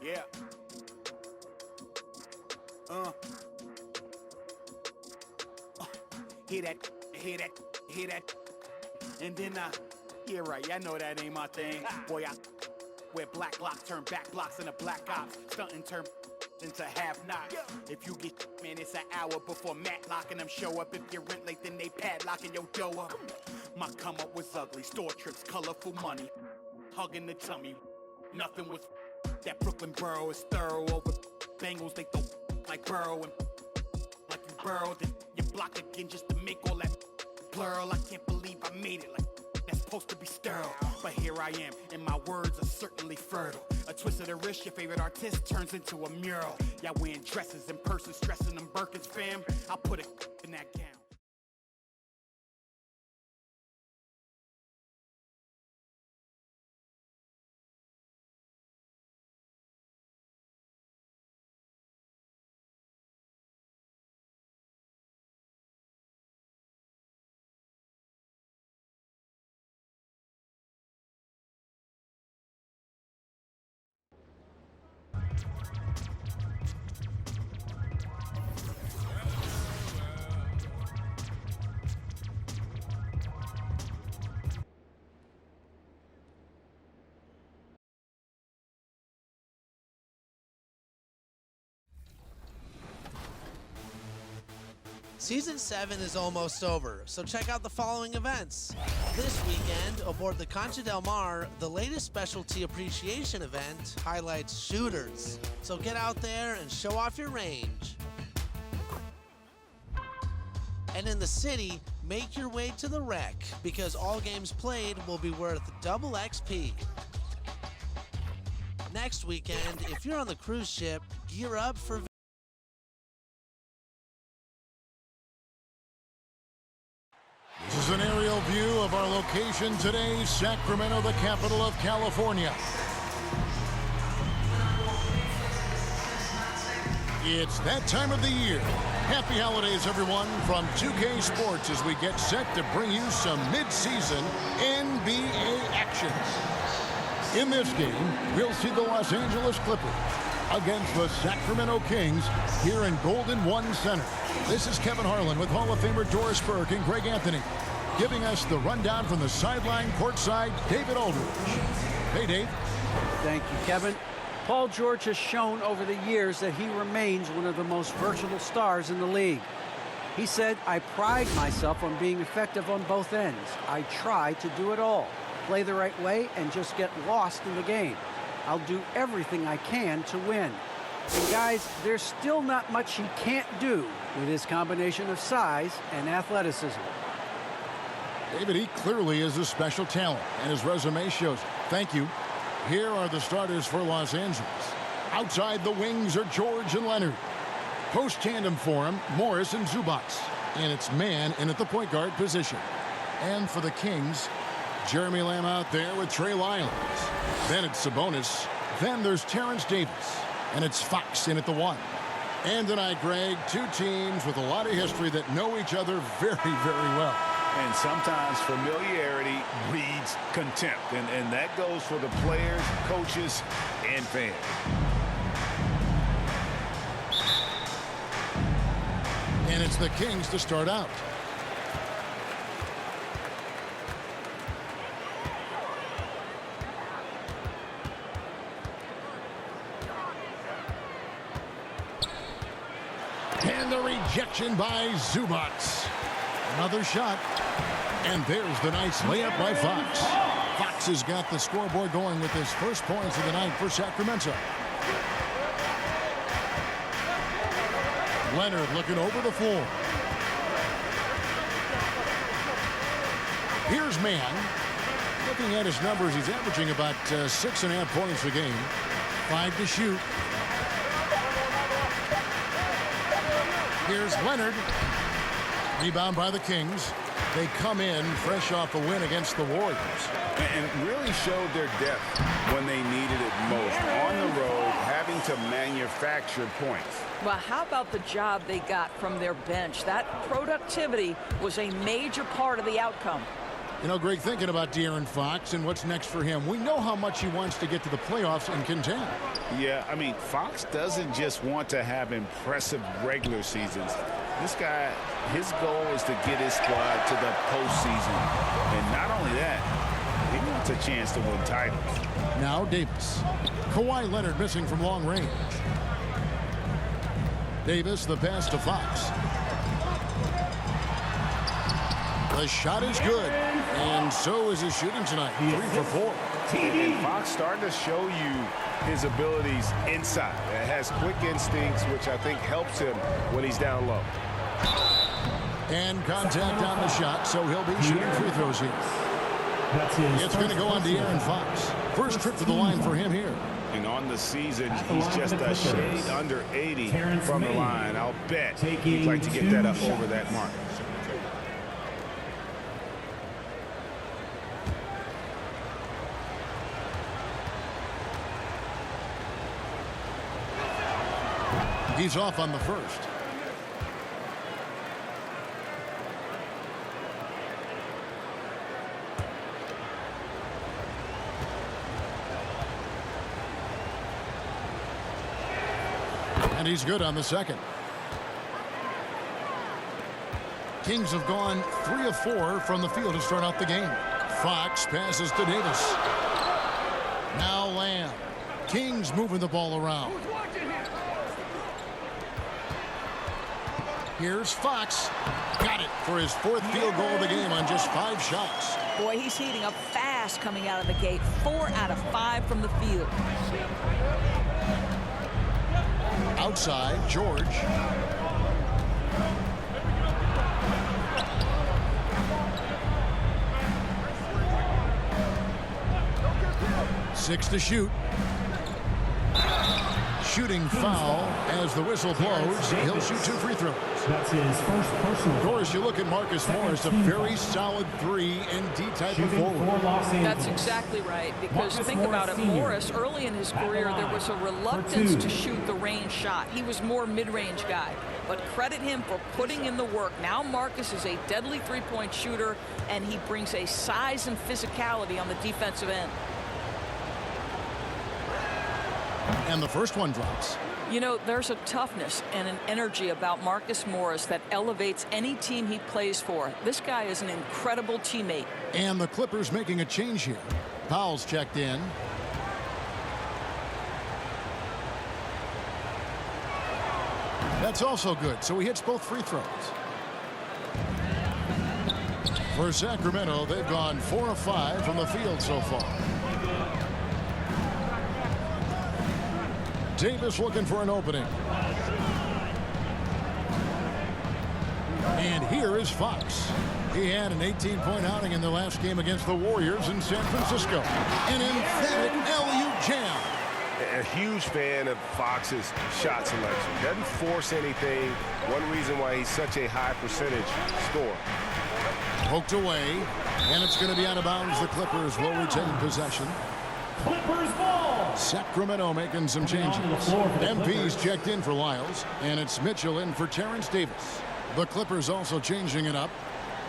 Yeah. Hear that, hear that, hear that. And then, yeah, right, I know that ain't my thing. Boy, I wear black locks, turn back blocks into black ops. Stunting turn into half knots. If you get, man, it's an hour before Matlock and them show up. If you're rent late, then they padlocking your dough up. My come up was ugly, store trips, colorful money. Hugging the tummy, nothing was that Brooklyn borough is thorough over Bengals. They throw like Burrow and like you burrowed and you block again just to make all that plural. I can't believe I made it like that's supposed to be sterile. But here I am, and my words are certainly fertile. A twist of the wrist, your favorite artist turns into a mural. Y'all wearing dresses in person, stressing them Birkins, fam. I'll put a in that gown. Season 7 is almost over, so check out the following events. This weekend, aboard the Concha del Mar, the latest specialty appreciation event highlights shooters. So get out there and show off your range. And in the city, make your way to the Rec, because all games played will be worth double XP. Next weekend, if you're on the cruise ship, gear up for This is an aerial view of our location today, Sacramento, the capital of California. It's that time of the year. Happy holidays, everyone, from 2K Sports as we get set to bring you some mid-season NBA action. In this game, we'll see the Los Angeles Clippers against the Sacramento Kings here in Golden One Center. This is Kevin Harlan with Hall of Famer Doris Burke and Greg Anthony, giving us the rundown from the sideline courtside, David Aldridge. Hey, Dave. Thank you, Kevin. Paul George has shown over the years that he remains one of the most versatile stars in the league. He said, "I pride myself on being effective on both ends. I try to do it all, play the right way, and just get lost in the game. I'll do everything I can to win." And guys, there's still not much he can't do with his combination of size and athleticism. David, he clearly is a special talent, and his resume shows it. Thank you. Here are the starters for Los Angeles. Outside the wings are George and Leonard. Post tandem for him, Morris and Zubac. And it's man in at the point guard position. And for the Kings, Jeremy Lamb out there with Trey Lyons. Then it's Sabonis. Then there's Terrence Davis. And it's Fox in at the 1. And tonight, Greg, two teams with a lot of history that know each other very, very well. And sometimes familiarity breeds contempt. And that goes for the players, coaches, and fans. And it's the Kings to start out. And the rejection by Zubac. Another shot. And there's the nice layup by Fox. Fox has got the scoreboard going with his first points of the night for Sacramento. Leonard looking over the floor. Here's Mann. Looking at his numbers, he's averaging about 6.5 points a game. 5 to shoot. Here's Leonard. Rebound by the Kings. They come in fresh off a win against the Warriors. And really showed their depth when they needed it most. On the road, having to manufacture points. Well, how about the job they got from their bench? That productivity was a major part of the outcome. You know, Greg, thinking about De'Aaron Fox and what's next for him, we know how much he wants to get to the playoffs and contend. Yeah, I mean, Fox doesn't just want to have impressive regular seasons. This guy, his goal is to get his squad to the postseason. And not only that, he wants a chance to win titles. Now Davis. Kawhi Leonard missing from long range. Davis, the pass to Fox. The shot is good, and so is his shooting tonight. 3 for 4. And Fox starting to show you his abilities inside. It has quick instincts, which I think helps him when he's down low. And contact on the shot, so he'll be shooting free throws here. It's going to go on De'Aaron Fox. First trip to the line for him here. And on the season, he's just a shade under 80 from the line. I'll bet he'd like to get that up over that mark. He's off on the first. And he's good on the second. Kings have gone 3 of 4 from the field to start out the game. Fox passes to Davis. Now Lamb. Kings moving the ball around. Here's Fox. Got it for his 4th field goal of the game on just 5 shots. Boy, he's heating up fast coming out of the gate. 4 out of 5 from the field. Outside, George. Six to shoot. Shooting foul as the whistle blows. He'll shoot 2 free throws. That's his first personal. Of course, you look at Marcus Morris, a very solid 3 and D type of forward. That's exactly right, because think about it, Morris, early in his career, there was a reluctance to shoot the range shot. He was more mid-range guy, but credit him for putting in the work. Now Marcus is a deadly three-point shooter, and he brings a size and physicality on the defensive end. And the first one drops. You know, there's a toughness and an energy about Marcus Morris that elevates any team he plays for. This guy is an incredible teammate. And the Clippers making a change here. Powell's checked in. That's also good, so he hits both free throws. For Sacramento, they've gone 4 of 5 from the field so far. Davis looking for an opening. And here is Fox. He had an 18-point outing in their last game against the Warriors in San Francisco. An emphatic alley-oop jam. A huge fan of Fox's shot selection. Doesn't force anything. One reason why he's such a high percentage scorer. Poked away, and it's going to be out of bounds. The Clippers will retain possession. Clippers ball. Sacramento making some changes. MP's checked in for Lyles, and it's Mitchell in for Terrence Davis. The Clippers also changing it up.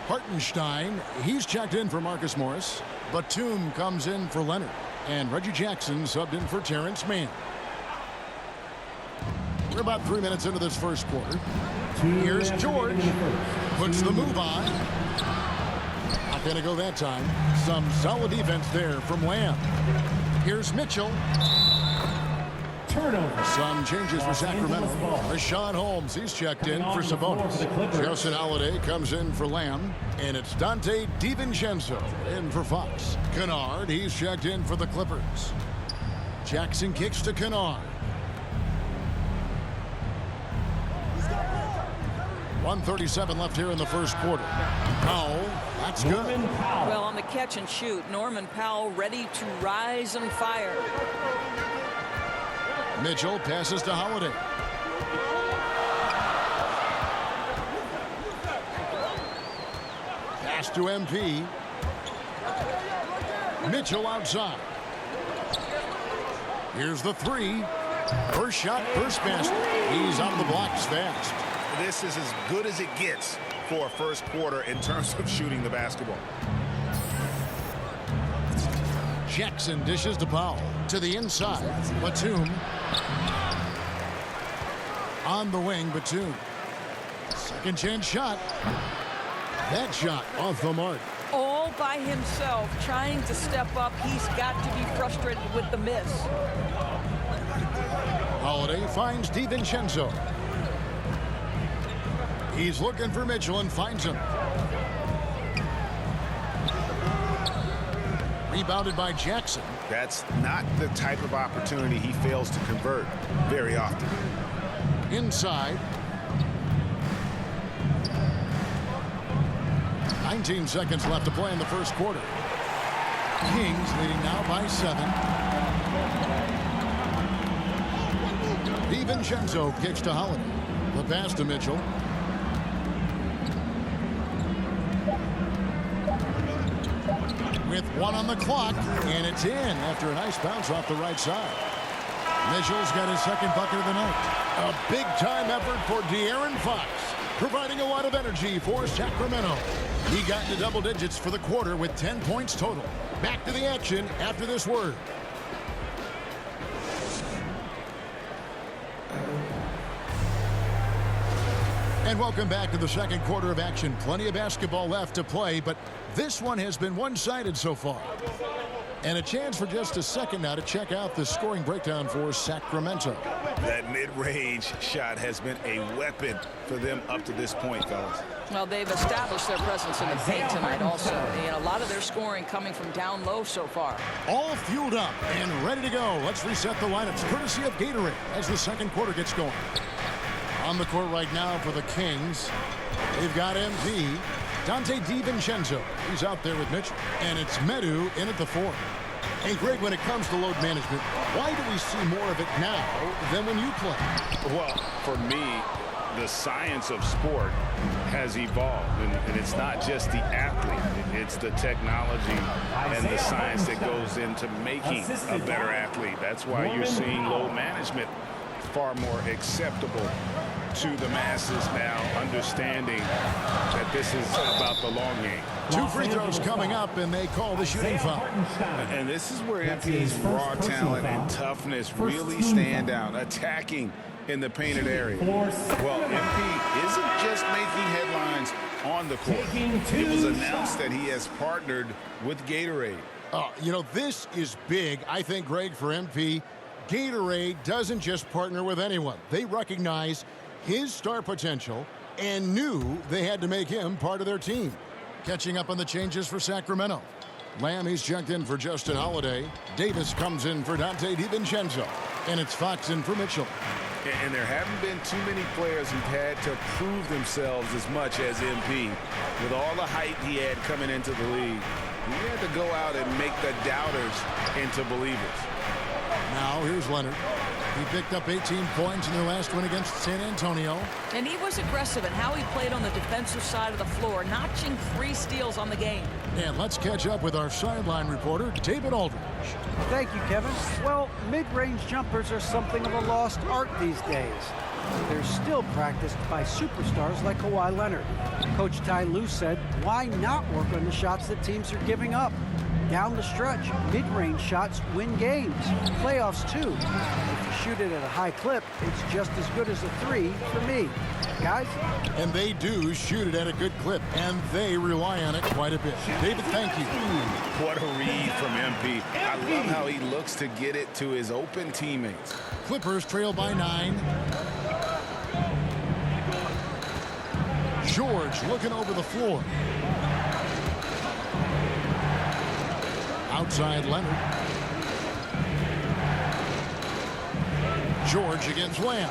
Hartenstein, he's checked in for Marcus Morris. Batum comes in for Leonard, and Reggie Jackson subbed in for Terrence Mann. We're about 3 minutes into this first quarter. Here's George. Puts the move on. Not going to go that time. Some solid defense there from Lamb. Here's Mitchell. Turnover. Some changes for Sacramento. Rashawn Holmes, he's checked in for Sabonis. Justin Holiday comes in for Lamb. And it's Dante DiVincenzo in for Fox. Kennard, he's checked in for the Clippers. Jackson kicks to Kennard. 1:37 left here in the first quarter. Powell, that's good. Well, on the catch and shoot, Norman Powell ready to rise and fire. Mitchell passes to Holiday. Pass to MP. Mitchell outside. Here's the 3. First shot, first basket. He's out of the blocks fast. This is as good as it gets for a first quarter in terms of shooting the basketball. Jackson dishes to Powell. To the inside. Batum. On the wing, Batum. Second chance shot. That shot off the mark. All by himself, trying to step up. He's got to be frustrated with the miss. Holiday finds DiVincenzo. He's looking for Mitchell and finds him. Rebounded by Jackson. That's not the type of opportunity he fails to convert very often. Inside. 19 seconds left to play in the first quarter. Kings leading now by 7. DiVincenzo kicks to Holiday. The pass to Mitchell. With 1 on the clock, and it's in after a nice bounce off the right side. Mitchell's got his second bucket of the night. A big-time effort for De'Aaron Fox, providing a lot of energy for Sacramento. He got into double digits for the quarter with 10 points total. Back to the action after this word. And welcome back to the second quarter of action. Plenty of basketball left to play, but this one has been one-sided so far. And a chance for just a second now to check out the scoring breakdown for Sacramento. That mid-range shot has been a weapon for them up to this point, fellas. Well, they've established their presence in the paint tonight also. And a lot of their scoring coming from down low so far. All fueled up and ready to go. Let's reset the lineups courtesy of Gatorade as the second quarter gets going. On the court right now for the Kings, they've got MP, Dante DiVincenzo. He's out there with Mitchell. And it's Medu in at the 4. Hey, Greg, when it comes to load management, why do we see more of it now than when you play? Well, for me, the science of sport has evolved. And it's not just the athlete. It's the technology and the science that goes into making a better athlete. That's why you're seeing load management far more acceptable to the masses now, understanding that this is about the long game. 2 free throws coming up, and they call the shooting foul. And this is where MP's raw talent and toughness really stand out, attacking in the painted area. Well, MP isn't just making headlines on the court. It was announced that he has partnered with Gatorade. You know, this is big, I think, Greg, for MP. Gatorade doesn't just partner with anyone. They recognize his star potential and knew they had to make him part of their team. Catching up on the changes for Sacramento. Lamb, he's checked in for Justin Holiday. Davis comes in for Dante DiVincenzo. And it's Fox in for Mitchell. And there haven't been too many players who've had to prove themselves as much as MP. With all the hype he had coming into the league, he had to go out and make the doubters into believers. Now here's Leonard. He picked up 18 points in their last win against San Antonio. And he was aggressive in how he played on the defensive side of the floor, notching 3 steals on the game. And let's catch up with our sideline reporter, David Aldridge. Thank you, Kevin. Well, mid-range jumpers are something of a lost art these days. They're still practiced by superstars like Kawhi Leonard. Coach Ty Lue said, why not work on the shots that teams are giving up? Down the stretch, mid-range shots win games. Playoffs, too. If you shoot it at a high clip, it's just as good as a 3 for me. Guys? And they do shoot it at a good clip, and they rely on it quite a bit. David, thank you. What a read from MP. I love how he looks to get it to his open teammates. Clippers trail by 9. George looking over the floor. Outside Leonard. George against Lamb.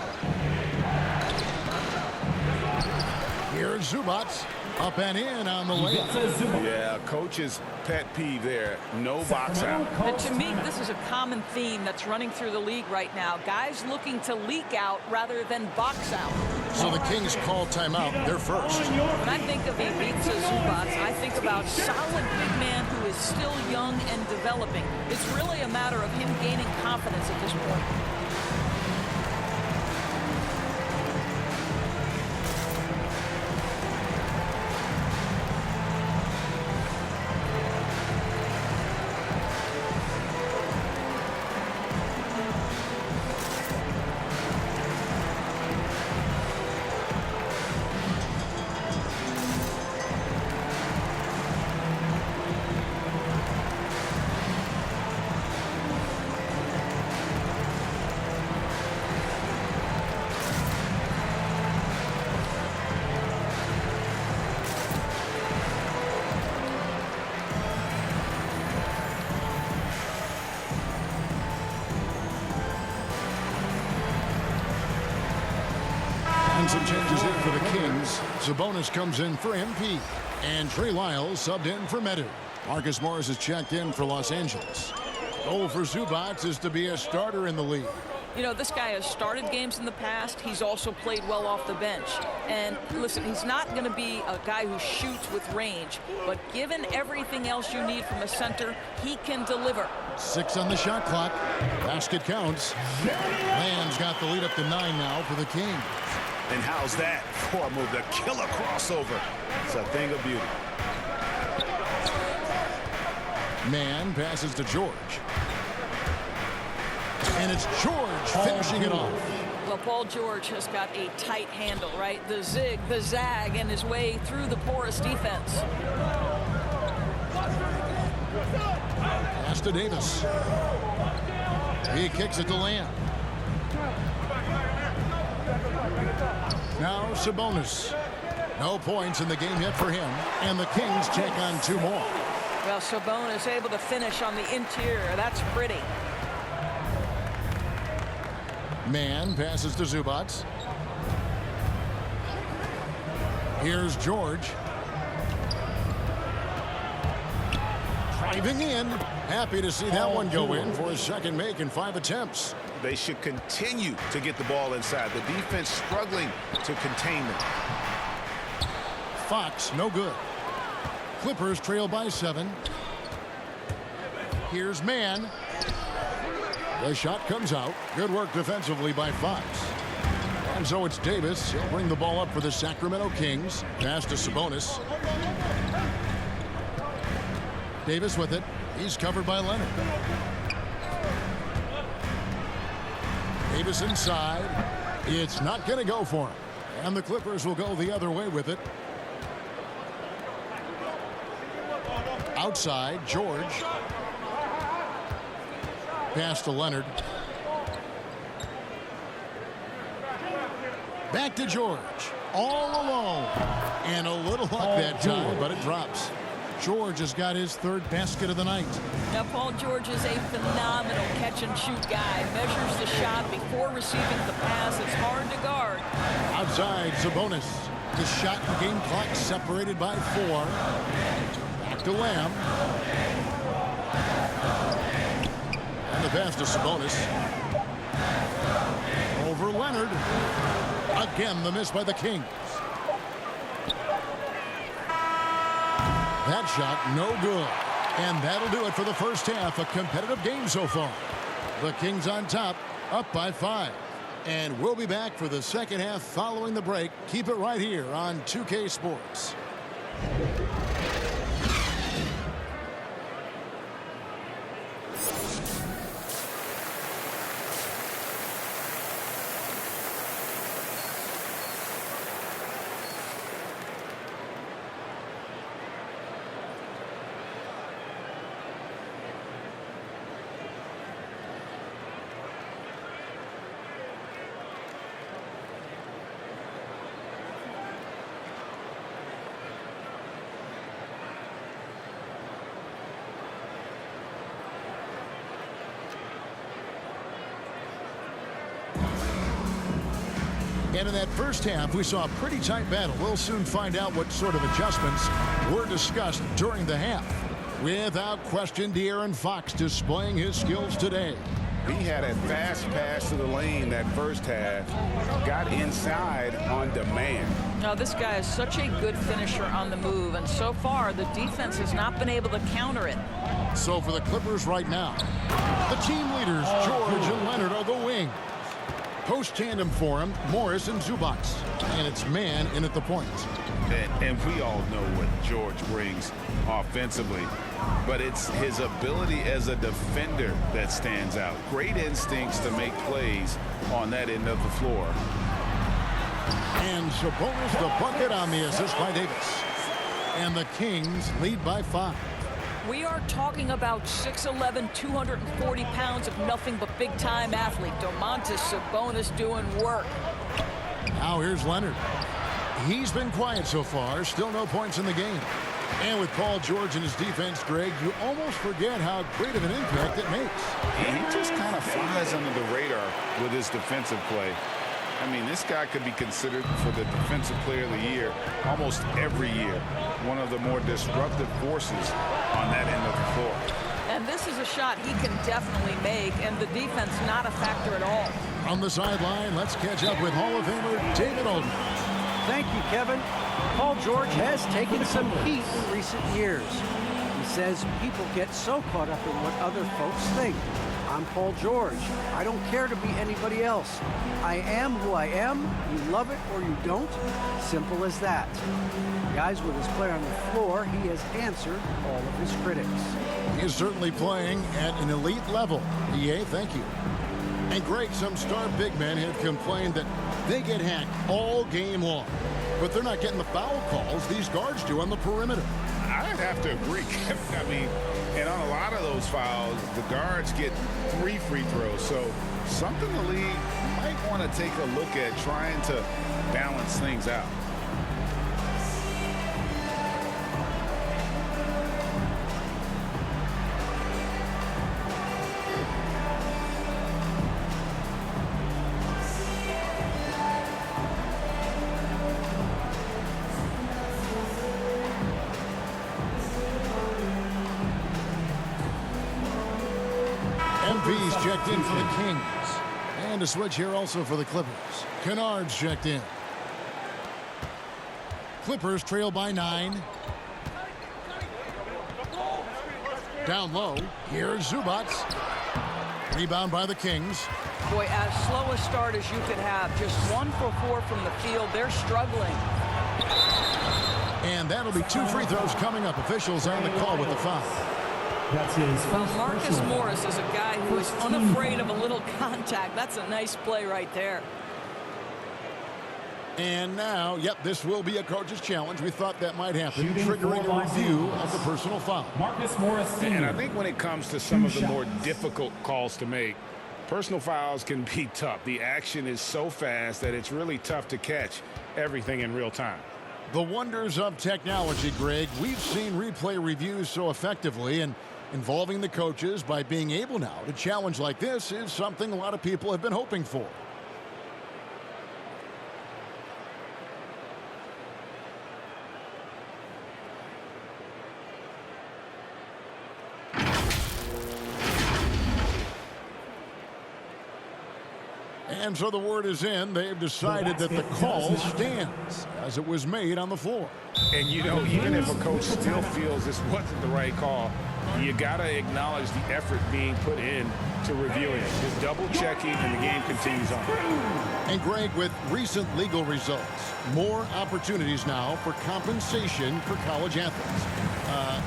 Here's Zubac. Up and in on the layup. Yeah, coach's pet peeve there. No box out. And to me, this is a common theme that's running through the league right now. Guys looking to leak out rather than box out. So the Kings call timeout. They're first. When I think of Ivica Zubac, I think about solid big man who is still young and developing. It's really a matter of him gaining confidence at this point. And some changes here for the Kings. Sabonis comes in for MP. And Trey Lyles subbed in for Medu. Marcus Morris is checked in for Los Angeles. Goal for Zubac is to be a starter in the league. You know, this guy has started games in the past. He's also played well off the bench. And listen, he's not going to be a guy who shoots with range, but given everything else you need from a center, he can deliver. 6 on the shot clock. Basket counts. Lamb's got the lead up to 9 now for the Kings. And how's that for a move? The killer crossover. It's a thing of beauty. Mann passes to George. And it's George finishing it off. Well, Paul George has got a tight handle, right? The zig, the zag, and his way through the porous defense. Pass to Davis. He kicks it to Lamb. Now Sabonis. No points in the game yet for him. And the Kings check on 2 more. Well, Sabonis able to finish on the interior. That's pretty. Mann passes to Zubac. Here's George. Driving in. Happy to see that one go in for his second make in 5 attempts. They should continue to get the ball inside. The defense struggling to contain them. Fox, no good. Clippers trail by 7. Here's Mann. The shot comes out. Good work defensively by Fox. And so it's Davis. He'll bring the ball up for the Sacramento Kings. Pass to Sabonis. Davis with it. He's covered by Leonard. Davis inside. It's not going to go for him. And the Clippers will go the other way with it. Outside, George. Pass to Leonard. Back to George. All alone. And a little luck that time, but it drops. George has got his 3rd basket of the night. Now, Paul George is a phenomenal catch-and-shoot guy. Measures the shot before receiving the pass. It's hard to guard. Outside, Sabonis. The shot and game clock separated by 4. Back to Lamb. And the pass to Sabonis. Over Leonard. Again, the miss by the Kings. That shot, no good. And that'll do it for the first half. A competitive game so far. The Kings on top, up by 5. And we'll be back for the second half following the break. Keep it right here on 2K Sports. And in that first half, we saw a pretty tight battle. We'll soon find out what sort of adjustments were discussed during the half. Without question, De'Aaron Fox displaying his skills today. He had a fast pass to the lane that first half. Got inside on demand. Now, this guy is such a good finisher on the move, and so far, the defense has not been able to counter it. So for the Clippers right now, the team leaders, George and Leonard, are the wings. Post tandem for him, Morris and Zubac. And it's Mann in at the point. And we all know what George brings offensively, but it's his ability as a defender that stands out. Great instincts to make plays on that end of the floor. And Sabonis the bucket on the assist by Davis. And the Kings lead by 5. We are talking about 6'11", 240 pounds of nothing but big-time athlete. Domantas Sabonis doing work. Now here's Leonard. He's been quiet so far. Still no points in the game. And with Paul George and his defense, Greg, you almost forget how great of an impact it makes. He just kind of flies under the radar with his defensive play. I mean, this guy could be considered for the Defensive Player of the Year almost every year. One of the more disruptive forces on that end of the floor. And this is a shot he can definitely make, and the defense not a factor at all. On the sideline, let's catch up with Hall of Famer David Olden. Thank you, Kevin. Paul George has taken some heat in recent years. He says people get so caught up in what other folks think. I'm Paul George. I don't care to be anybody else. I am who I am. You love it or you don't. Simple as that. Guys, with his play on the floor, he has answered all of his critics. He is certainly playing at an elite level. EA, thank you. And Greg, some star big men have complained that they get hacked all game long. But they're not getting the foul calls these guards do on the perimeter. I'd have to agree, Kevin. I mean, and on a lot of those fouls, the guards get 3 free throws. So something the league might want to take a look at trying to balance things out. MP's checked in for the Kings. And a switch here also for the Clippers. Kennard's checked in. Clippers trail by 9. Down low. Here's Zubac. Rebound by the Kings. Boy, as slow a start as you could have. Just 1 for 4 from the field. They're struggling. And that'll be 2 free throws coming up. Officials on the call with the foul. That's his first Marcus personal foul. Morris is a guy who is unafraid of a little contact. That's a nice play right there. And now, yep, this will be a coach's challenge. We thought that might happen, Shooting triggering for a Los review Angeles. of the personal foul. Marcus Morris Sr. And I think when it comes to some of the more shots. difficult calls to make, personal fouls can be tough. The action is so fast that it's really tough to catch everything in real time. The wonders of technology, Greg. We've seen replay reviews so effectively, and involving the coaches by being able now to challenge like this is something a lot of people have been hoping for. And so the word is in. They've decided that the call stands as it was made on the floor. And, you know, even if a coach still feels this wasn't the right call, you got to acknowledge the effort being put in to reviewing it. Just double checking, and the game continues on. And Greg, with recent legal results, more opportunities now for compensation for college athletes.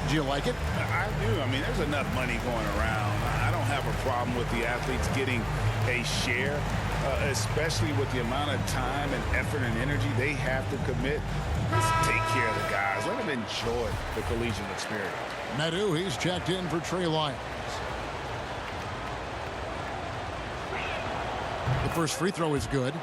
Do you like it? I do. I mean, there's enough money going around. I don't have a problem with the athletes getting a share, especially with the amount of time and effort and energy they have to commit. Just take care of the guys. Let them enjoy the collegiate experience. Nadu, he's checked in for Trey Lyons. The first free throw is good.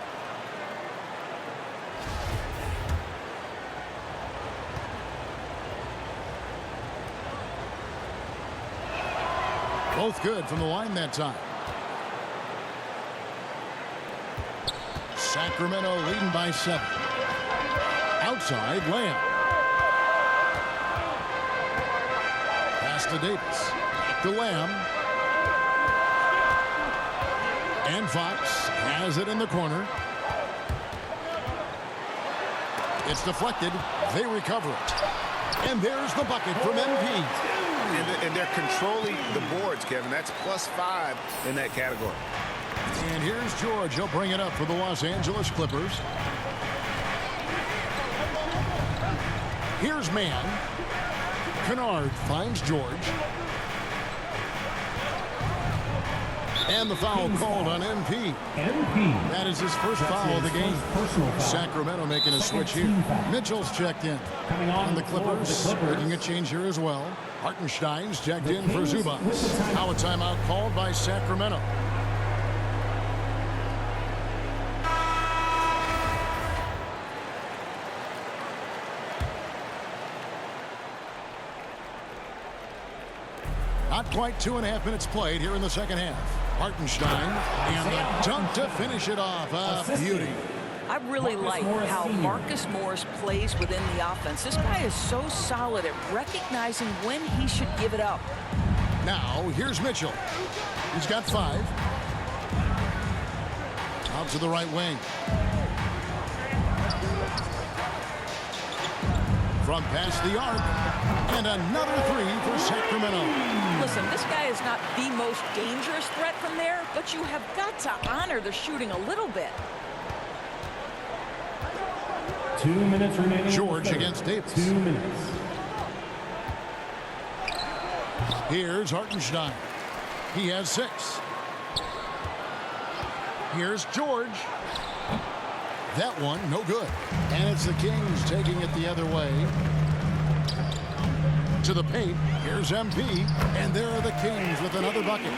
Both good from the line that time. Sacramento leading by 7. Outside, Lamb. Pass to Davis. To Lamb. And Fox has it in the corner. It's deflected. They recover it. And there's the bucket from MP. And they're controlling the boards, Kevin. That's +5 in that category. And here's George. He'll bring it up for the Los Angeles Clippers. Here's Mann. Kennard finds George. And the foul called on MP. That is his first foul of the game. Sacramento making a switch here. Mitchell's checked in. On the Clippers, making a change here as well. Hartenstein's checked in for Zubac. Now a timeout called by Sacramento. Not quite 2.5 minutes played here in the second half. Hartenstein, and the dunk to finish it off. A beauty. I really like how Marcus Morris plays within the offense. This guy is so solid at recognizing when he should give it up. Now, here's Mitchell. He's got 5. Out to the right wing. From past the arc. And another 3 for Sacramento. Listen, this guy is not the most dangerous threat from there, but you have got to honor the shooting a little bit. 2 minutes remaining. George against Davis. 2 minutes. Here's Hartenstein. He has 6. Here's George. That one, no good. And it's the Kings taking it the other way. To the paint. Here's MP. And there are the Kings with another bucket.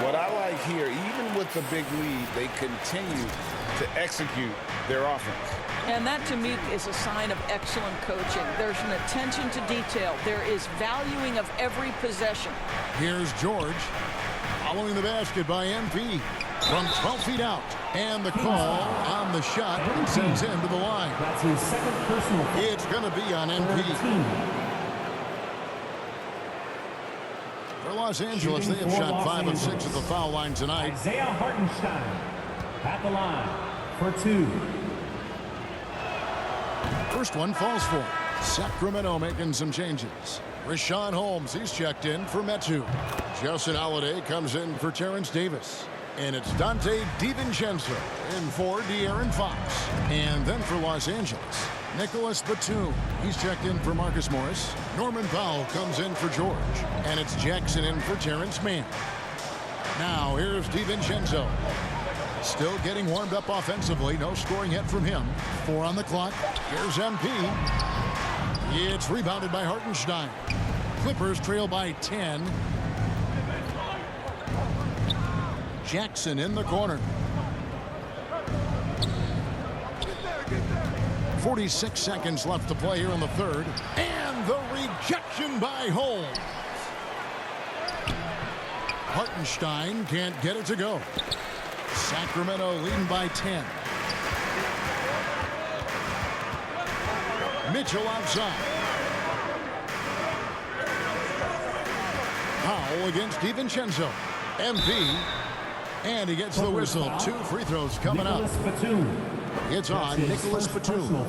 What I like here, even with the big lead, they continue to execute their offense. And that, to me, is a sign of excellent coaching. There's an attention to detail. There is valuing of every possession. Here's George. Following the basket by MP. From 12 feet out. And the call on the shot sends him to the line. That's his second personal foul. It's going to be on MP. 13. For Los Angeles, they have shot 5 of 6 at the foul line tonight. Isaiah Hartenstein at the line for 2. First one falls for him. Sacramento making some changes. Richaun Holmes, he's checked in for Metu. Justin Holiday comes in for Terrence Davis. And it's Dante DiVincenzo in for De'Aaron Fox. And then for Los Angeles, Nicholas Batum. He's checked in for Marcus Morris. Norman Powell comes in for George. And it's Jackson in for Terrence Mann. Now here's DiVincenzo. Still getting warmed up offensively. No scoring yet from him. 4 on the clock. Here's MP. It's rebounded by Hartenstein. Clippers trail by 10. Jackson in the corner. 46 seconds left to play here in the third. And the rejection by Holmes. Hartenstein can't get it to go. Sacramento leading by 10. Mitchell outside. Powell against DiVincenzo. MP. And he gets the whistle. 2 free throws coming up. It's on Nicholas Batum.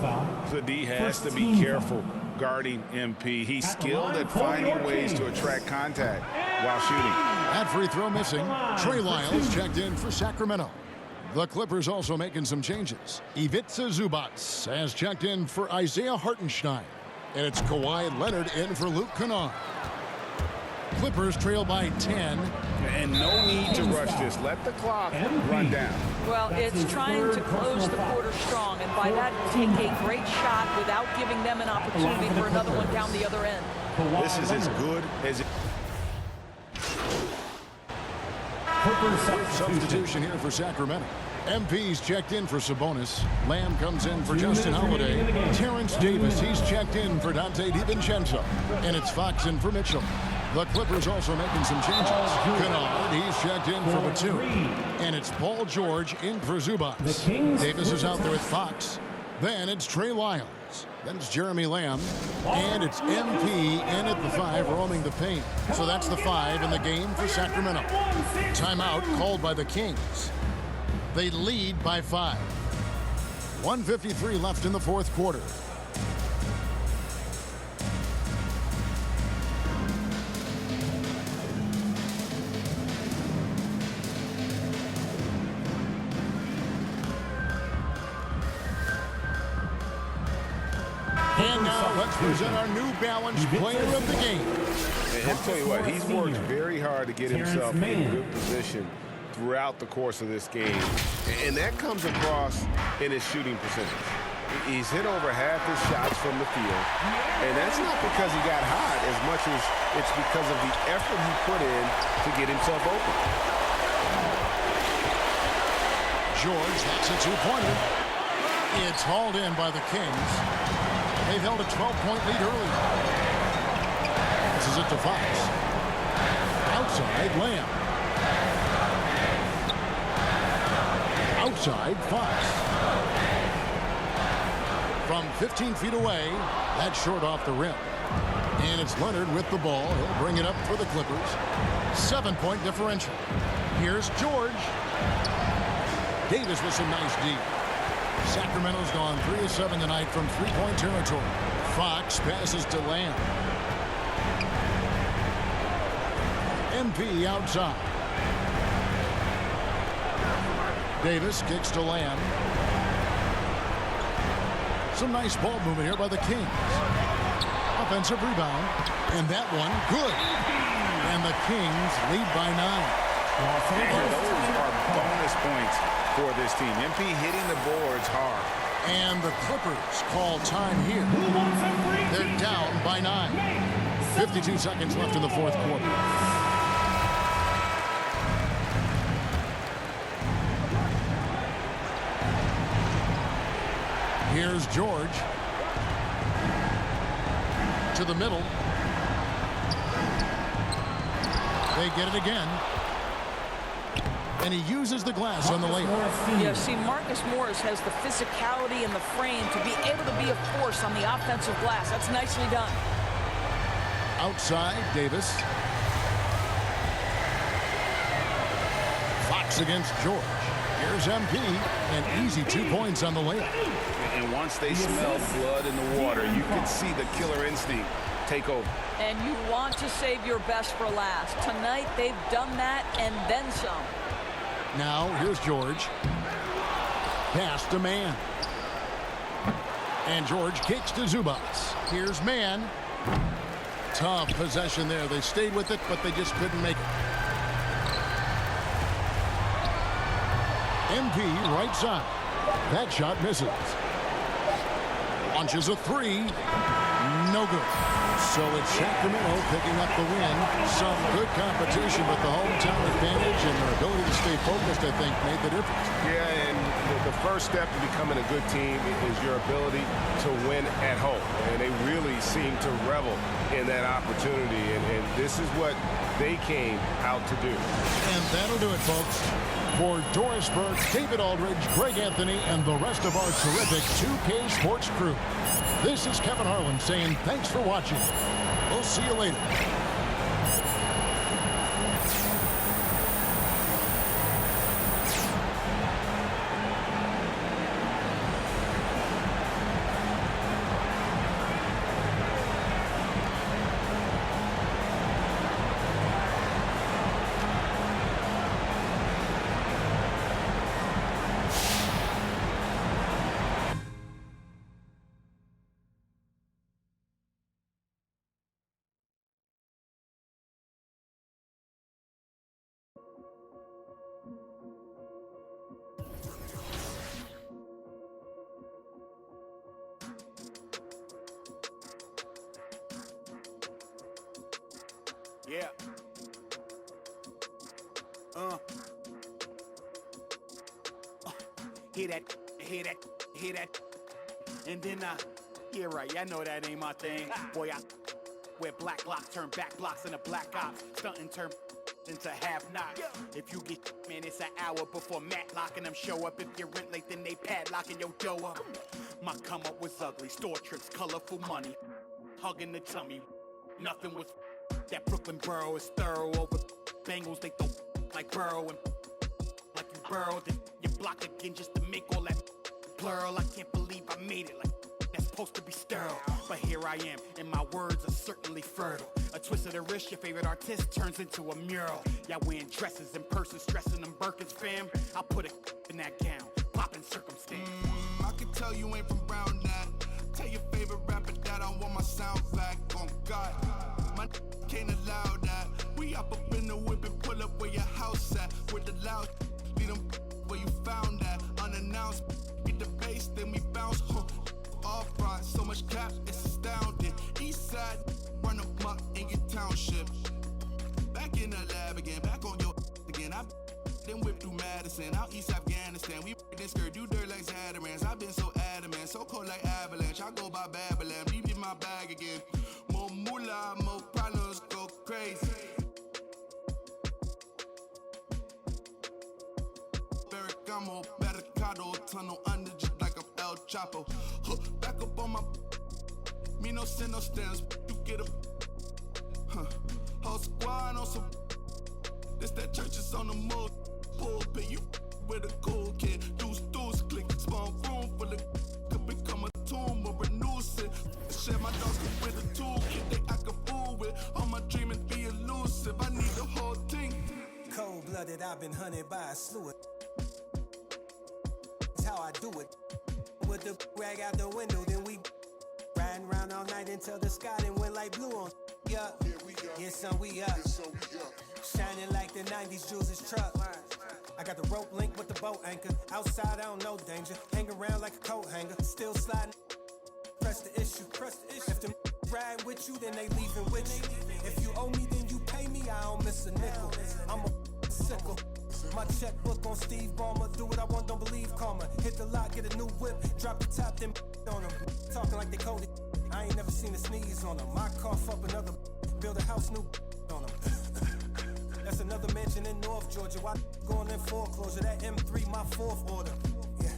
So D has to be careful guarding MP. He's skilled at finding ways to attract contact while shooting. That free throw missing. Trey Lyles checked in for Sacramento. The Clippers also making some changes. Ivica Zubac has checked in for Isaiah Hartenstein. And it's Kawhi Leonard in for Luke Kennard. Clippers trail by 10. And no need to rush this. Let the clock run down. Well, it's trying to close the quarter strong, and by that, take a great shot without giving them an opportunity for another one down the other end. This is as good as it. Substitution here for Sacramento. MP's checked in for Sabonis. Lamb comes in for Justin Holiday. Terrence Davis, he's checked in for Dante DiVincenzo. And it's Fox in for Mitchell. The Clippers also making some changes. Kennard, he's checked in for Batum. And it's Paul George in for Zubac. Davis is out there with Fox. Then it's Trey Lyles. Then it's Jeremy Lamb. And it's MP in at the 5, roaming the paint. So that's the 5 in the game for Sacramento. Timeout called by the Kings. They lead by 5. 1:53 left in the fourth quarter. And now let's present our New Balance player of the game. And I'll tell you what, he's worked very hard to get himself in good position throughout the course of this game. And that comes across in his shooting percentage. He's hit over half his shots from the field. And that's not because he got hot as much as it's because of the effort he put in to get himself open. George, that's a 2-pointer. It's hauled in by the Kings. They've held a 12-point lead early. This is it to Fox. Outside, Lamb. outside, Fox. From 15 feet away, that's short off the rim. And it's Leonard with the ball. He'll bring it up for the Clippers. 7-point differential. Here's George. Davis with some nice D. Sacramento's gone 3 of 7 tonight from three-point territory. Fox passes to Lamb. MP outside. Davis kicks to Lamb. Some nice ball movement here by the Kings. Offensive rebound. And that one, good. And the Kings lead by 9. And those are bonus points for this team. MP hitting the boards hard. And the Clippers call time here. They're down by 9. 52 seconds left in the fourth quarter. Here's George. To the middle. They get it again. And he uses the glass on the layup. Yeah, see, Marcus Morris has the physicality and the frame to be able to be a force on the offensive glass. That's nicely done. Outside, Davis. Fox against George. Here's MP. An easy 2 points on the layup. And once they smell blood in the water, you can see the killer instinct take over. And you want to save your best for last. Tonight, they've done that and then some. Now, here's George. Pass to Mann. And George kicks to Zubas. Here's Mann. Tough possession there. They stayed with it, but they just couldn't make it. MP right side. That shot misses. Launches a three. No good. So it's Sacramento picking up the win. Some good competition, but the hometown advantage and their ability to stay focused, I think, made the difference. Yeah, and the first step to becoming a good team is your ability to win at home. And they really seem to revel in that opportunity. And this is what they came out to do. And that'll do it, folks. For Doris Burke, David Aldridge, Greg Anthony, and the rest of our terrific 2K Sports crew, this is Kevin Harlan saying thanks for watching. We'll see you later. Yeah. Hear that, hear that, hear that. And then, yeah, right, I know that ain't my thing. Boy, I where black locks turn back blocks into black ops. Stunting turn into half knocks. If you get, man, it's an hour before Matlock and them show up. If you're rent late, then they padlocking your dough up. My come up was ugly. Store trips, colorful money. Hugging the tummy. Nothing was that Brooklyn borough is thorough over Bengals. They throw like Burrow and like you burrowed. Then you block again just to make all that plural. I can't believe I made it like that's supposed to be sterile. But here I am, and my words are certainly fertile. A twist of the wrist, your favorite artist turns into a mural. Y'all wearing dresses in person, stressing them Birkins, fam. I'll put a in that gown, popping circumstance. I can tell you ain't from Brown that. Tell your favorite rapper that I want my sound back. On God, my can't allow that. We up in the whip and pull up where your house at. With the loud, beat them where you found that. Unannounced, get the bass, then we bounce. All front, so much cap, it's astounding. East side, run them up in your township. Back in the lab again, back on your again. I then whip through Madison, out East Afghanistan. We this skirt, do dirt like Zatarans. I've been so adamant, so cold like avalanche. I go by Babylon, leave in my bag again. More moolah, more problems, go crazy. Ferragamo, better tunnel under just like a El Chapo. Back up on my, me no sin, no stands. You get a, whole squad on some. This that church is on the move. Pulpit, you with a cool kid. Deuce, click, small room full of. Could become a tomb or a nuisance. Share my dogs with a toolkit they I can fool with. All my dreaming be elusive. I need the whole thing. Cold-blooded, I've been hunted by a slew of. That's how I do it. With the rag out the window, then we riding around all night until the sky then went like blue on. Yeah, yeah, son, we up. Shining like the 90s Jules' truck. I got the rope link with the boat anchor. Outside, I don't know danger. Hang around like a coat hanger. Still sliding. Press the issue. If them ride with you, then they leaving with you. If you owe me, then you pay me. I don't miss a nickel. I'm a sickle. My checkbook on Steve Ballmer. Do what I want, don't believe karma. Hit the lot, get a new whip. Drop the top, then on them. Talking like they coded. I ain't never seen a sneeze on them. I cough up another. Build a house new on them. That's another mansion in North Georgia. Why going in foreclosure? That M3, my fourth order. Yeah,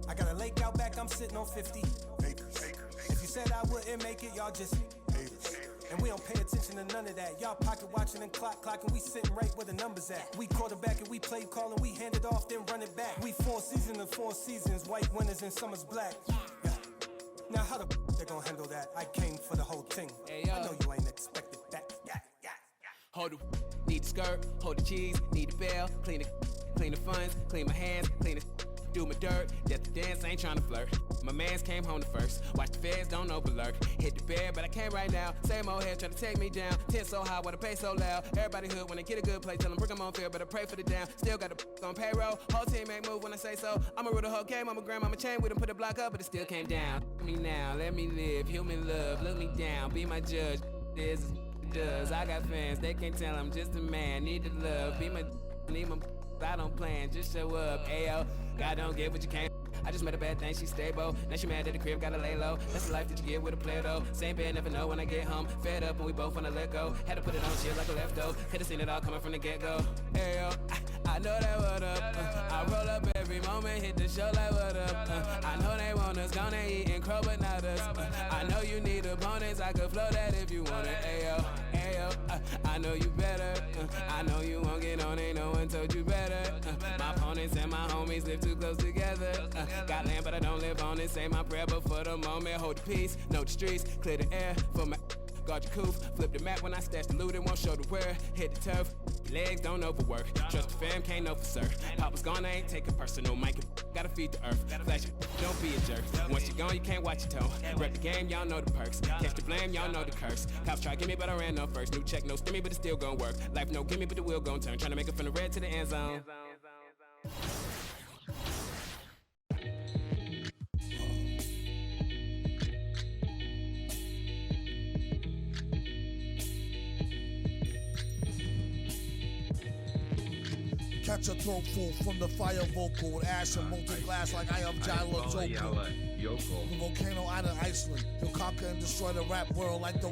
I got a lake out back. I'm sitting on 50 acres. If you said I wouldn't make it, y'all just haters. And we don't pay attention to none of that. Y'all pocket watching and clocking. We sitting right where the numbers at. We quarterback and we play calling. We hand it off, then run it back. We 4 seasons and 4 seasons. White winners and summer's black. Yeah. Now how the they gonna handle that? I came for the whole thing. Hey, I know you ain't expected that. Yeah. Hold the need the skirt, hold the cheese, need the bell, clean the funds, clean my hands, clean the do my dirt, just the dance, ain't trying to flirt. My mans came home the first, watch the feds, don't overlurk. Hit the bed, but I can't right now. Same old head trying to take me down. 10 so high, wanna pay so loud. Everybody hood when they get a good play, tell them bring them on field, but I pray for the down. Still got the on payroll, whole team make move when I say so. I'ma rule the whole game, I'ma grandmama chain with them, put the block up, but it still came down. Let me now, let me live, human love, look me down, be my judge. This is does. I got fans, they can't tell I'm just a man. Need the love, be my, need my. I don't plan, just show up. Ayo, God don't get what you can't. I just met a bad thing, she stable. Now she mad at the crib, gotta lay low. That's the life that you get with a player though. Same bed, never know when I get home. Fed up and we both wanna let go. Had to put it on chill like a leftover. Could've seen it all coming from the get-go. Ayo, I know that what up. I roll up every moment, hit the show like what up. I know they want us, gonna eat and crow, but not us. I know you need opponents, I could flow that if you want it. Ayo, I know you better. I know you won't get on, ain't no one told you better. My opponents and my homies live too close together. Got land, but I don't live on it. Say my prayer, but for the moment, hold the peace. Know the streets, clear the air for my. Guard your coof, flip the map when I stash the loot and won't show the where. Hit the turf, legs don't overwork. Trust the fam, can't know for sir. Papa's gone, I ain't taking personal. Mike, gotta feed the earth. Flash it, don't be a jerk. Once you're gone, you can't watch your tone. Rep the game, y'all know the perks. Catch the blame, y'all know the curse. Cops try to get me, but I ran up first. New check, no stimmy, but it's still gonna work. Life no gimme, but the wheel gon' turn. Trying to make it from the red to the end zone. Catch a throat full from the fire vocal with ash and molten glass like I am Jala Joko. The volcano out of Iceland. He'll conquer and destroy the rap world like the.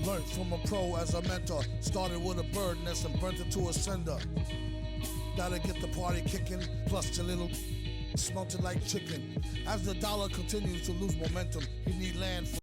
Learned from a pro as a mentor. Started with a bird nest and burnt it to a cinder. Gotta get the party kicking. Plus your little smelted like chicken. As the dollar continues to lose momentum, you need land for.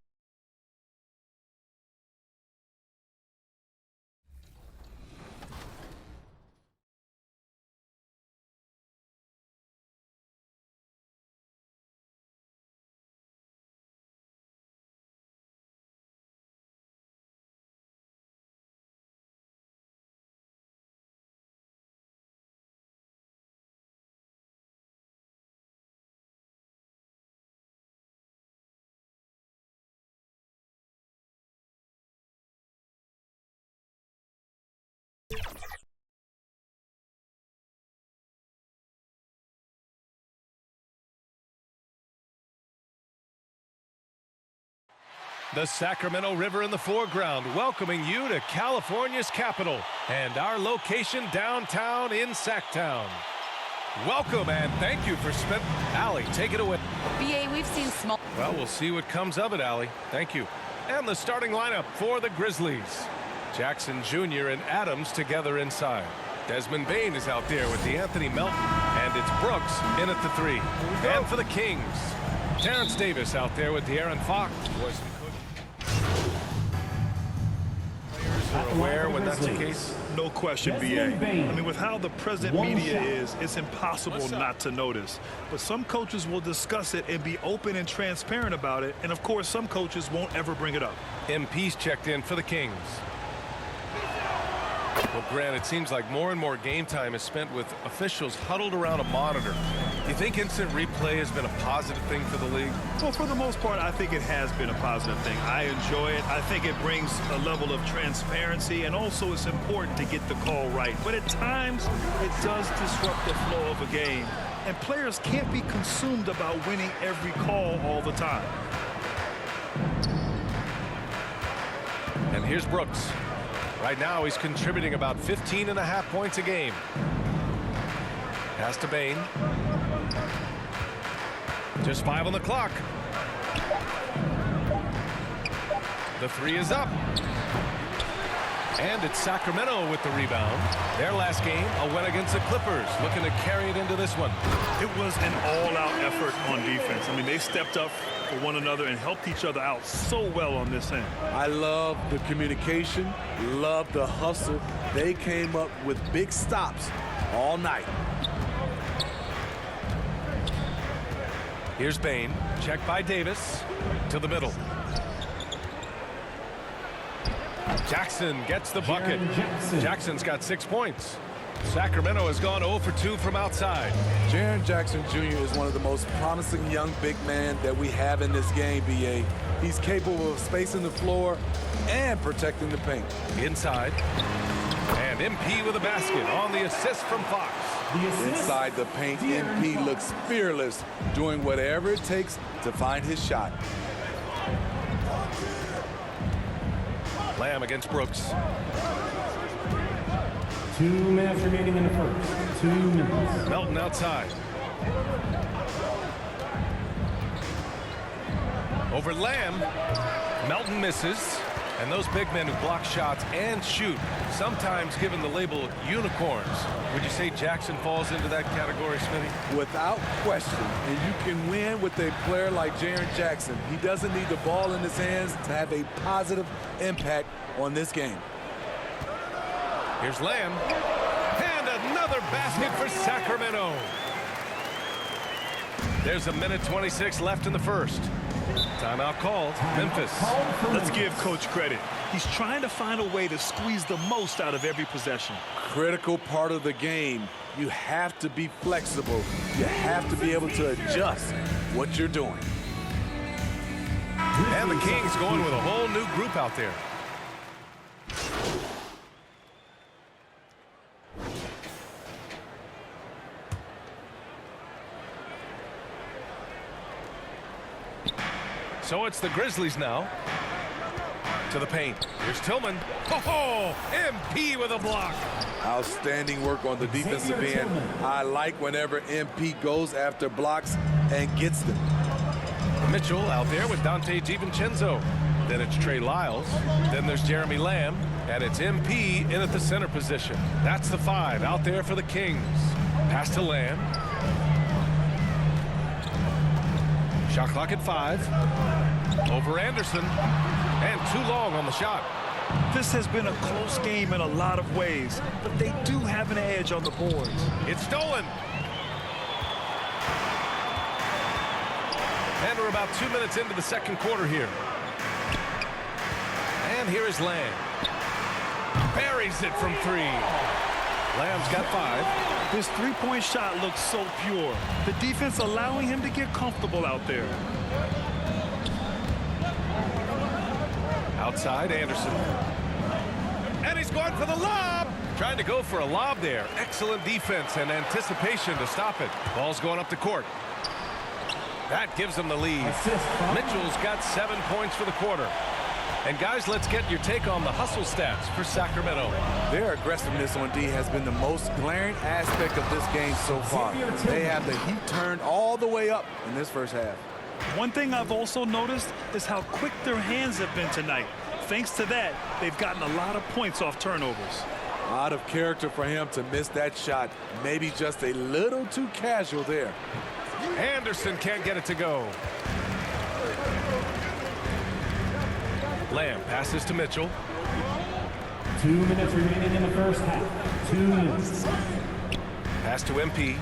The Sacramento River in the foreground, welcoming you to California's capital and our location downtown in Sacktown. Welcome and thank you for spending. Allie, take it away. BA, we've seen small. Well, we'll see what comes of it, Allie. Thank you. And the starting lineup for the Grizzlies. Jackson Jr. and Adams together inside. Desmond Bain is out there with DeAnthony Melton and And it's Brooks in at the 3. And for the Kings, Terrence Davis out there with De'Aaron Fox. Players are aware when that's the case. No question, BA. I mean, with how the present media is, it's impossible not to notice. But some coaches will discuss it and be open and transparent about it. And, of course, some coaches won't ever bring it up. MP's checked in for the Kings. Well, Grant, it seems like more and more game time is spent with officials huddled around a monitor. Do you think instant replay has been a positive thing for the league? Well, for the most part, I think it has been a positive thing. I enjoy it. I think it brings a level of transparency, and also it's important to get the call right. But at times, it does disrupt the flow of a game, and players can't be consumed about winning every call all the time. And here's Brooks. Right now, he's contributing about 15.5 points a game. Pass to Bane. Just 5 on the clock. The 3 is up. And it's Sacramento with the rebound. Their last game, a win against the Clippers, looking to carry it into this one. It was an all-out effort on defense. I mean, they stepped up for one another and helped each other out so well on this end. I love the communication, love the hustle. They came up with big stops all night. Here's Bane, checked by Davis, to the middle. Jackson gets the bucket. Jackson's got 6 points. Sacramento has gone 0 for 2 from outside. Jaren Jackson Jr. is one of the most promising young big men that we have in this game, BA. He's capable of spacing the floor and protecting the paint. Inside. And MP with a basket on the assist from Fox. Inside the paint, MP looks fearless, doing whatever it takes to find his shot. Lamb against Brooks. 2 minutes remaining in the first. 2 minutes. Melton outside. Over Lamb. Melton misses. And those big men who block shots and shoot, sometimes given the label unicorns. Would you say Jackson falls into that category, Smitty? Without question. And you can win with a player like Jaren Jackson. He doesn't need the ball in his hands to have a positive impact on this game. Here's Lamb. And another basket for Sacramento. There's 1:26 left in the first. Timeout called. Memphis. Let's give Coach credit. He's trying to find a way to squeeze the most out of every possession. Critical part of the game. You have to be flexible. You have to be able to adjust what you're doing. And the Kings going with a whole new group out there. So it's the Grizzlies now. To the paint. Here's Tillman. Oh, MP with a block. Outstanding work on the defensive end. I like whenever MP goes after blocks and gets them. Mitchell out there with Dante DiVincenzo. Then it's Trey Lyles. Then there's Jeremy Lamb. And it's MP in at the center position. That's the 5 out there for the Kings. Pass to Lamb. Shot clock at 5. Over Anderson. And too long on the shot. This has been a close game in a lot of ways, but they do have an edge on the boards. It's stolen. And we're about 2 minutes into the second quarter here. And here is Lamb. Buries it from 3. Lamb's got 5. His three-point shot looks so pure. The defense allowing him to get comfortable out there. Outside, Anderson. And he's going for the lob. Trying to go for a lob there. Excellent defense and anticipation to stop it. Ball's going up the court. That gives them the lead. Mitchell's got 7 points for the quarter. And guys, let's get your take on the hustle stats for Sacramento. Their aggressiveness on D has been the most glaring aspect of this game so far. They have the heat turned all the way up in this first half. One thing I've also noticed is how quick their hands have been tonight. Thanks to that, they've gotten a lot of points off turnovers. Out of character for him to miss that shot. Maybe just a little too casual there. Anderson can't get it to go. Lamb passes to Mitchell. 2 minutes remaining in the first half. 2 minutes. Pass to MP.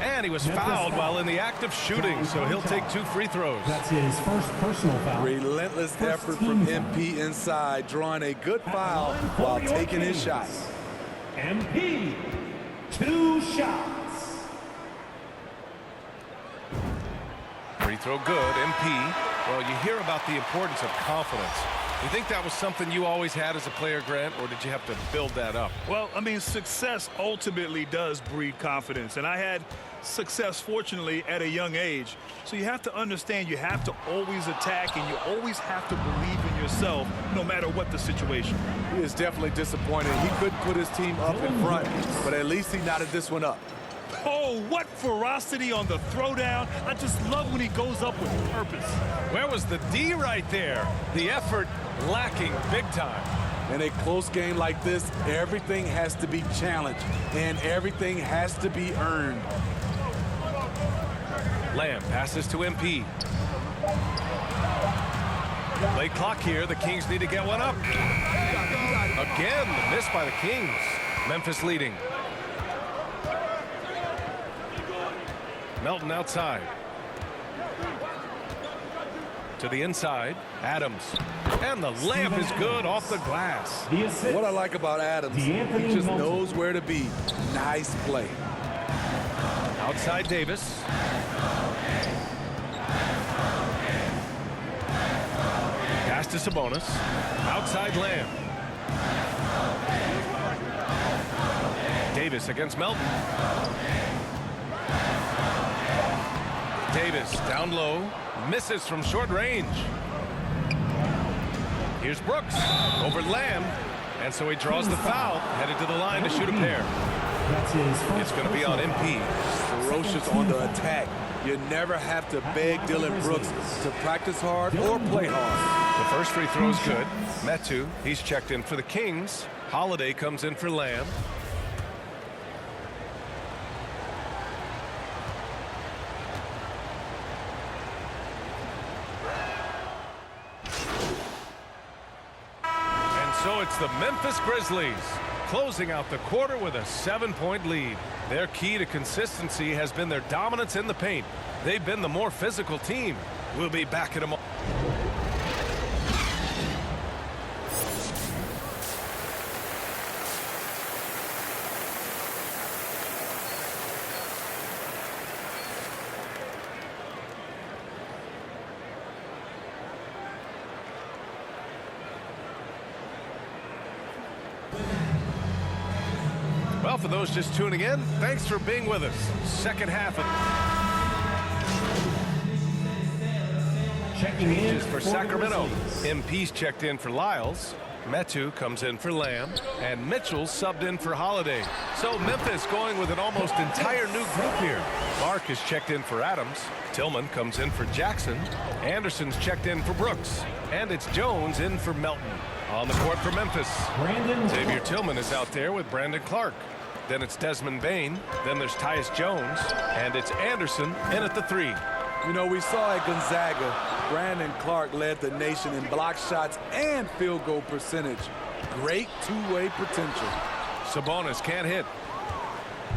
And he was fouled while in the act of shooting, so he'll take 2 free throws. That's his first personal foul. Relentless effort from MP inside, drawing a good foul while taking his shot. MP, 2 shots. Free throw good, MP. Well, you hear about the importance of confidence. You think that was something you always had as a player, Grant, or did you have to build that up? Well, I mean, success ultimately does breed confidence, and I had success, fortunately, at a young age. So you have to understand you have to always attack, and you always have to believe in yourself no matter what the situation. He is definitely disappointed. He couldn't put his team up in front, but at least he knotted this one up. Oh, what ferocity on the throwdown. I just love when he goes up with purpose. Where was the D right there? The effort lacking big time. In a close game like this, everything has to be challenged, and everything has to be earned. Lamb passes to MP. Late clock here. The Kings need to get one up. Again, the miss by the Kings. Memphis leading. Melton outside. To the inside. Adams. And the layup is good off the glass. What I like about Adams, he just knows where to be. Nice play. Outside Davis. Pass to Sabonis. Outside Lamb. Davis against Melton. Davis down low, misses from short range. Here's Brooks over Lamb, and so he draws the foul, headed to the line to shoot a pair. It's going to be on MP. Ferocious on the attack. You never have to beg Dylan Brooks to practice hard or play hard. The first free throw is good. Metu, he's checked in for the Kings. Holiday comes in for Lamb. So it's the Memphis Grizzlies closing out the quarter with a 7-point lead. Their key to consistency has been their dominance in the paint. They've been the more physical team. We'll be back in a moment. Well, for those just tuning in, thanks for being with us. Second half of checking in for Sacramento. MP's checked in for Lyles. Metu comes in for Lamb, and Mitchell's subbed in for Holiday. So Memphis going with an almost entire new group here. Clark is checked in for Adams. Tillman comes in for Jackson. Anderson's checked in for Brooks. And it's Jones in for Melton. On the court for Memphis, Xavier Tillman is out there with Brandon Clark. Then it's Desmond Bain. Then there's Tyus Jones. And it's Anderson in at the 3. You know, we saw at Gonzaga, Brandon Clark led the nation in block shots and field goal percentage. Great two-way potential. Sabonis can't hit.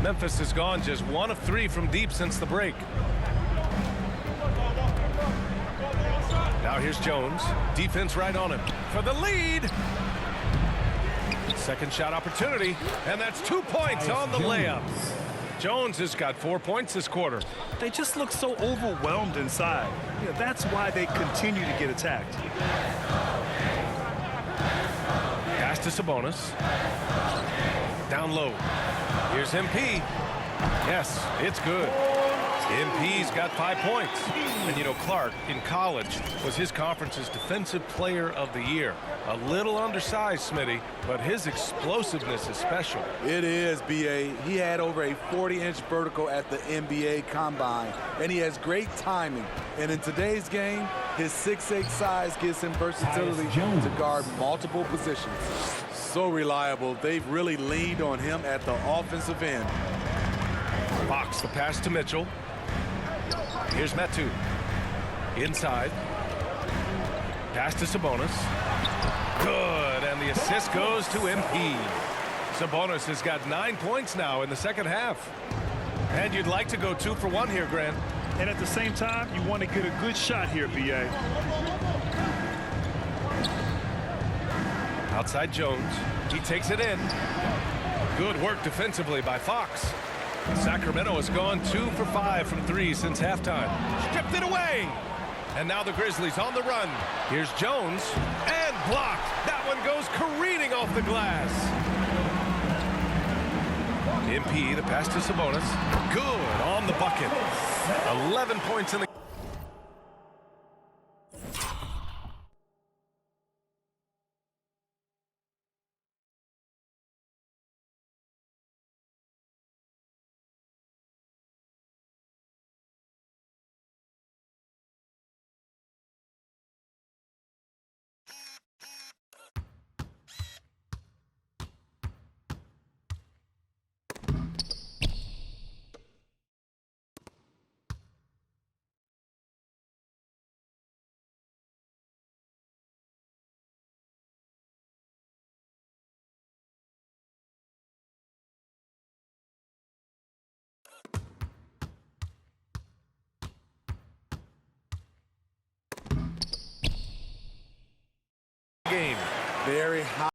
Memphis has gone just 1 of 3 from deep since the break. Now here's Jones. Defense right on him for the lead. Second shot opportunity, and that's 2 points on the layup. Jones has got 4 points this quarter. They just look so overwhelmed inside. Yeah, that's why they continue to get attacked. Pass to Sabonis. Down low. Here's MP. Yes, it's good. MP's got 5 points. And you know, Clark in college was his conference's defensive player of the year. A little undersized, Smitty, but his explosiveness is special. It is, B.A. He had over a 40-inch vertical at the NBA Combine, and he has great timing. And in today's game, his 6'8" size gives him versatility to guard multiple positions. So reliable, they've really leaned on him at the offensive end. Fox, the pass to Mitchell. Here's Metu. Inside. Pass to Sabonis. Good, and the assist goes to MP. Sabonis has got 9 points now in the second half. And you'd like to go 2 for 1 here, Grant. And at the same time, you want to get a good shot here, B.A. Outside Jones. He takes it in. Good work defensively by Fox. Sacramento has gone 2 for 5 from 3 since halftime. Stripped it away. And now the Grizzlies on the run. Here's Jones. And blocked. That one goes careening off the glass. MP, the pass to Sabonis. Good on the bucket. 11 points in the game. Very high.